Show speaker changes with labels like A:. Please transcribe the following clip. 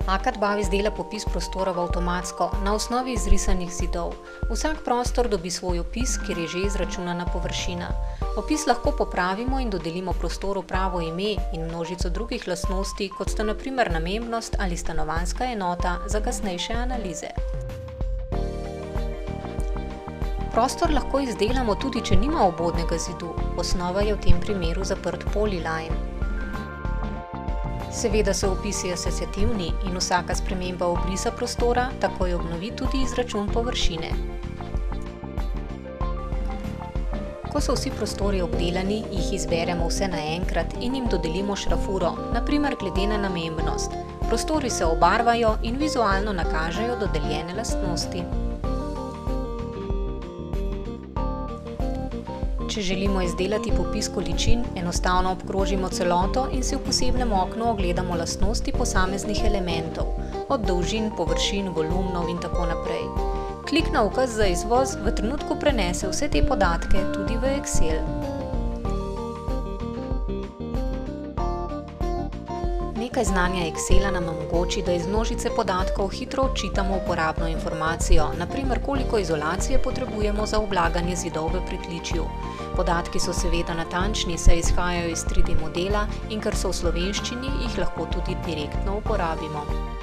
A: AKAD-BAV izdela popis prostorov avtomatsko na osnovi izrisanih zidov. Vsak prostor dobi svoj opis, kjer je že izračunana površina. Opis lahko popravimo in dodelimo prostoru pravo ime in množico drugih lastnosti, kot sta na primer namembnost ali stanovanjska enota za kasnejše analize. Prostor lahko izdelamo tudi, če nima obodnega zidu. Osnova je v tem primeru zaprt polyline. Seveda so opisi asociativni in vsaka sprememba obrisa prostora takoj obnovi tudi izračun površine. Ko so vsi prostori obdelani, jih izberemo vse naenkrat in jim dodelimo šrafuro, na primer glede na namembnost. Prostori se obarvajo in vizualno nakažejo dodeljene lastnosti. Če želimo izdelati popis količin, enostavno obkrožimo celoto in si v posebnem oknu ogledamo lastnosti posameznih elementov, od dolžin, površin, volumnov in tako naprej. Klik na ukaz za izvoz v trenutku prenese vse te podatke tudi v Excel. Nekaj znanja Excela nam omogoči, da iz množice podatkov hitro odčitamo uporabno informacijo, na primer koliko izolacije potrebujemo za oblaganje zidov v pritličju. Podatki so seveda natančni, saj izhajajo iz 3D modela in ker so v slovenščini, jih lahko tudi direktno uporabimo.